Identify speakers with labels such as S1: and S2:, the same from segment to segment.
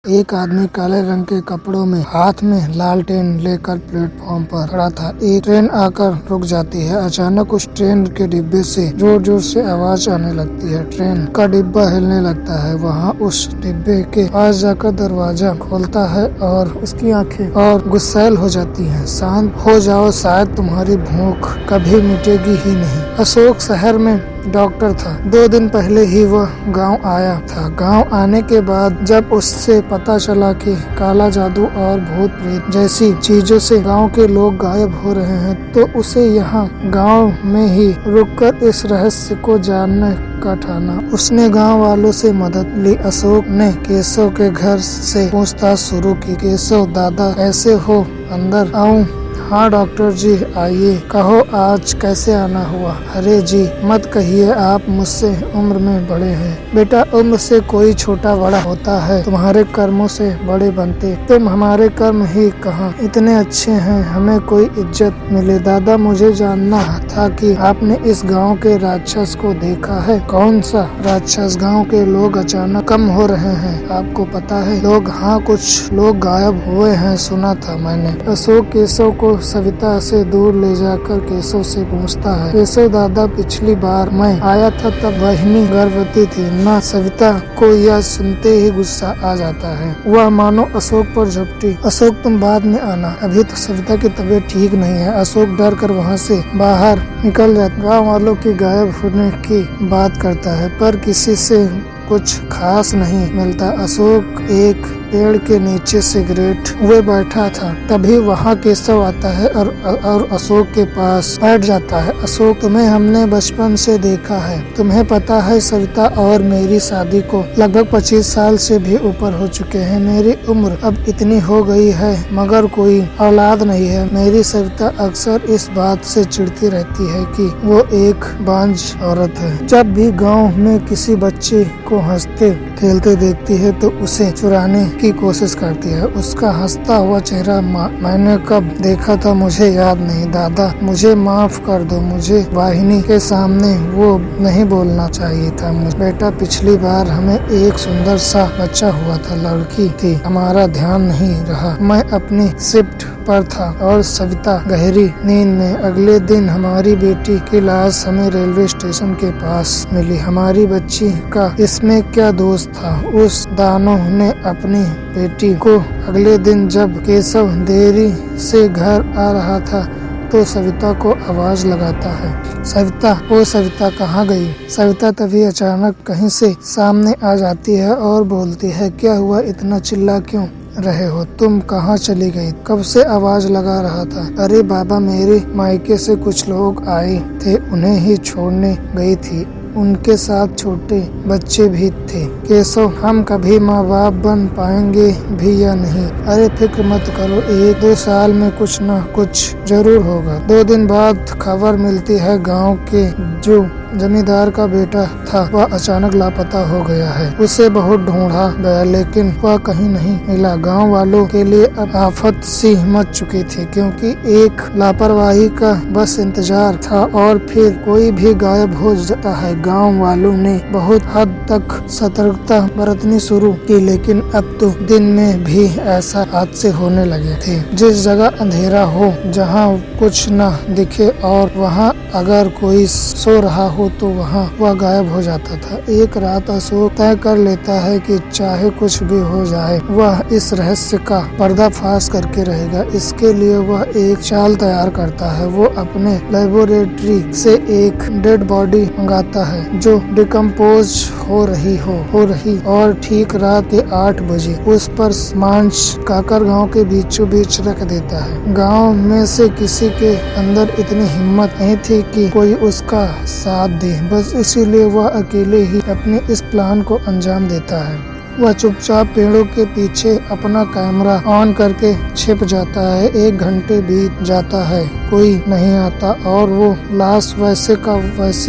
S1: एक आदमी काले रंग के कपड़ों में हाथ में लालटेन लेकर प्लेटफॉर्म पर खड़ा था। एक ट्रेन आकर रुक जाती है। अचानक उस ट्रेन के डिब्बे से जोर जोर से आवाज आने लगती है। ट्रेन का डिब्बा हिलने लगता है। वहाँ उस डिब्बे के पास जाकर दरवाजा खोलता है और उसकी आंखें और गुस्सैल हो जाती हैं। शांत हो जाओ, शायद तुम्हारी भूख कभी मिटेगी ही नहीं। अशोक शहर में डॉक्टर था। 2 दिन पहले ही वह गांव आया था। गांव आने के बाद जब उससे पता चला कि काला जादू और भूत प्रेत जैसी चीजों से गांव के लोग गायब हो रहे हैं, तो उसे यहाँ गांव में ही रुककर इस रहस्य को जानने का ठाना। उसने गांव वालों से मदद ली। अशोक ने केशव के घर से पूछताछ शुरू की। केशव, दादा कैसे हो? अंदर आऊं? हाँ डॉक्टर जी, आइए। कहो आज कैसे आना हुआ? अरे जी मत कहिए, आप मुझसे उम्र में बड़े हैं। बेटा, उम्र से कोई छोटा बड़ा होता है, तुम्हारे कर्मों से बड़े बनते। तुम हमारे कर्म ही कहाँ इतने अच्छे हैं, हमें कोई इज्जत मिले। दादा, मुझे जानना था कि आपने इस गांव के राक्षस को देखा है। कौन सा राक्षस? गांव के लोग अचानक कम हो रहे हैं, आपको पता है? लोग? हाँ, कुछ लोग गायब हुए हैं, सुना था मैंने। अशोक केशव को सविता से दूर ले जाकर केशव से पूछता है। केशव, दादा, पिछली बार मैं आया था तब बहिनी गर्भवती थी ना। सविता को यह सुनते ही गुस्सा आ जाता है। वह मानो अशोक पर झपटी। अशोक, तुम बाद में आना, अभी तो सविता की तबीयत ठीक नहीं है। अशोक डर कर वहाँ से बाहर निकल जाता। गाँव वालों की गायब होने की बात करता है पर किसी से कुछ खास नहीं मिलता। अशोक एक पेड़ के नीचे सिगरेट हुए बैठा था। तभी वहाँ केशव आता है और अशोक के पास बैठ जाता है। अशोक, तुम्हें हमने बचपन से देखा है। तुम्हें पता है सविता और मेरी शादी को लगभग 25 साल से भी ऊपर हो चुके हैं। मेरी उम्र अब इतनी हो गई है मगर कोई औलाद नहीं है। मेरी सविता अक्सर इस बात से चिढ़ती रहती है कि वो एक बांझ औरत है। जब भी गाँव में किसी बच्चे को हंसते खेलते देखती है तो उसे चुराने की कोशिश करती है। उसका हंसता हुआ चेहरा मैंने कब देखा था मुझे याद नहीं। दादा, मुझे माफ कर दो, मुझे वाहिनी के सामने वो नहीं बोलना चाहिए था। बेटा, पिछली बार हमें एक सुंदर सा बच्चा हुआ था, लड़की थी, हमारा ध्यान नहीं रहा। मैं अपनी शिफ्ट पर था और सविता गहरी नींद में। अगले दिन हमारी बेटी की लाश हमें रेलवे स्टेशन के पास मिली। हमारी बच्ची का इसमें क्या दोष था? उस दानव ने अपनी बेटी को अगले दिन जब केशव देरी से घर आ रहा था तो सविता को आवाज लगाता है। सविता, वो सविता कहाँ गई? सविता तभी अचानक कहीं से सामने आ जाती है और बोलती है, क्या हुआ, इतना चिल्ला क्यों रहे हो? तुम कहाँ चली गई? कब से आवाज लगा रहा था। अरे बाबा, मेरे मायके से कुछ लोग आए थे, उन्हें ही छोड़ने गई थी। उनके साथ छोटे बच्चे भी थे। केशव, हम कभी माँ बाप बन पाएंगे भी या नहीं? अरे फिक्र मत करो, 1-2 साल में कुछ न कुछ जरूर होगा। 2 दिन बाद खबर मिलती है, गांव के जो जमींदार का बेटा था वह अचानक लापता हो गया है। उसे बहुत ढूंढा गया लेकिन वह कहीं नहीं मिला। गांव वालों के लिए अब आफत सी मच चुकी थी क्योंकि एक लापरवाही का बस इंतजार था और फिर कोई भी गायब हो जाता है। गांव वालों ने बहुत हद तक सतर्कता बरतनी शुरू की लेकिन अब तो दिन में भी ऐसा हादसे होने लगे थे। जिस जगह अंधेरा हो, जहाँ कुछ न दिखे और वहाँ अगर कोई सो रहा हो तो वहाँ वह गायब हो जाता था। एक रात अशोक तय कर लेता है कि चाहे कुछ भी हो जाए वह इस रहस्य का पर्दाफाश करके रहेगा। इसके लिए वह एक चाल तैयार करता है। वो अपने लेबोरेटरी से एक डेड बॉडी मंगाता है जो डिकम्पोज हो रही और ठीक रात के 8 बजे उस पर मांस काकर गांव के बीचों बीच रख देता है। गांव में से किसी के अंदर इतनी हिम्मत नहीं थी कि कोई उसका साथ दे, बस इसीलिए वह अकेले ही अपने इस प्लान को अंजाम देता है। वह चुपचाप पेड़ों के पीछे अपना कैमरा ऑन करके छिप जाता है। 1 घंटे बीत जाता है, कोई नहीं आता और वो लाश वैसे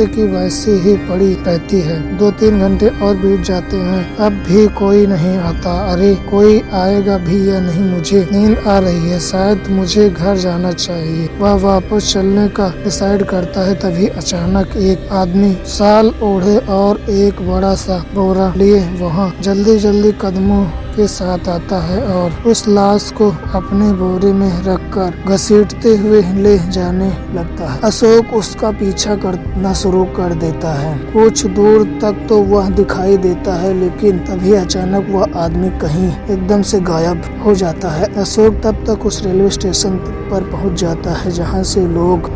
S1: की वैसे ही पड़ी रहती है। 2-3 घंटे और बीत जाते हैं, अब भी कोई नहीं आता। अरे कोई आएगा भी या नहीं? मुझे नींद आ रही है, शायद मुझे घर जाना चाहिए। वह वापस चलने का डिसाइड करता है। तभी अचानक एक आदमी शाल ओढ़े और एक बड़ा सा बोरा लिए वहाँ जल्दी कदमों के साथ आता है और उस लाश को अपने बोरे में रखकर घसीटते हुए ले जाने लगता है। अशोक उसका पीछा करना शुरू कर देता है। कुछ दूर तक तो वह दिखाई देता है, लेकिन तभी अचानक वह आदमी कहीं एकदम से गायब हो जाता है। अशोक तब तक उस रेलवे स्टेशन पर पहुंच जाता है जहां से लोग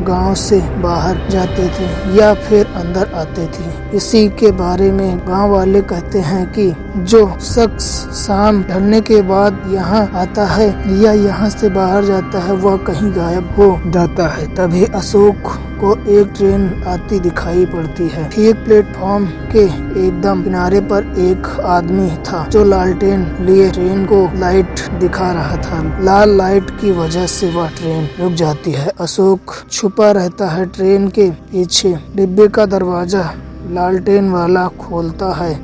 S1: गांव से बाहर जाते थे या फिर अंदर आते थे। इसी के बारे में गांव वाले कहते हैं कि जो शख्स शाम ढलने के बाद यहाँ आता है या यहाँ से बाहर जाता है वह कहीं गायब हो जाता है। तभी अशोक को एक ट्रेन आती दिखाई पड़ती है। ठीक प्लेटफॉर्म के एकदम किनारे पर एक आदमी था जो लालटेन लिए ट्रेन को लाइट दिखा रहा था। लाल लाइट की वजह से वह ट्रेन रुक जाती है। अशोक छुपा रहता है ट्रेन के पीछे। डिब्बे का दरवाजा लालटेन वाला खोलता है।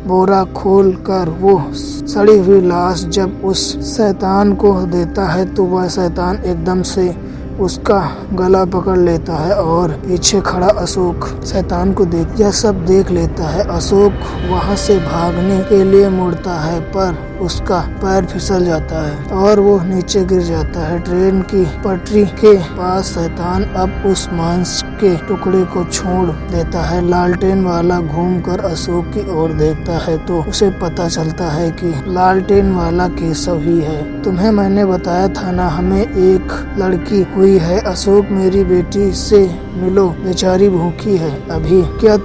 S1: बोरा खोलकर वो सड़ी हुई लाश जब उस शैतान को देता है तो वह शैतान एकदम से उसका गला पकड़ लेता है और पीछे खड़ा अशोक शैतान को यह सब देख लेता है। अशोक वहां से भागने के लिए मुड़ता है पर उसका पैर फिसल जाता है और वो नीचे गिर जाता है। ट्रेन की पटरी के पास शैतान अब उस मांस के टुकड़े को छोड़ देता है। लालटेन वाला घूमकर अशोक की ओर देखता है तो उसे पता चलता है कि लालटेन वाला केशव ही है। तुम्हें मैंने बताया था ना, हमें एक लड़की हुई है। अशोक, मेरी बेटी से मिलो, बेचारी भूखी है। कभी क्या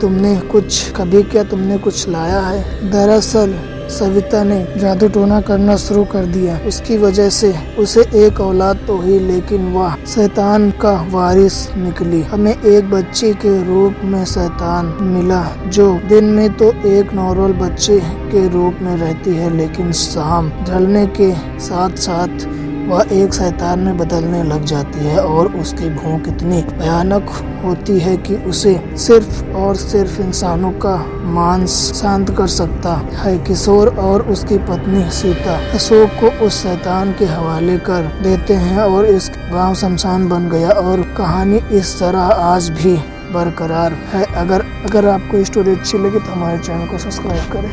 S1: तुमने कुछ लाया है? दरअसल सविता ने जादू टोना करना शुरू कर दिया। उसकी वजह से उसे एक औलाद तो हुई, लेकिन वह शैतान का वारिस निकली। हमें एक बच्चे के रूप में शैतान मिला जो दिन में तो एक नॉर्मल बच्चे के रूप में रहती है, लेकिन शाम ढलने के साथ साथ वह एक शैतान में बदलने लग जाती है और उसकी भूख इतनी भयानक होती है कि उसे सिर्फ और सिर्फ इंसानों का मांस शांत कर सकता है। किशोर और उसकी पत्नी सीता अशोक को उस शैतान के हवाले कर देते हैं और इस गांव शमशान बन गया और कहानी इस तरह आज भी बरकरार है। अगर आपको स्टोरी अच्छी लगी तो हमारे चैनल को सब्सक्राइब करें।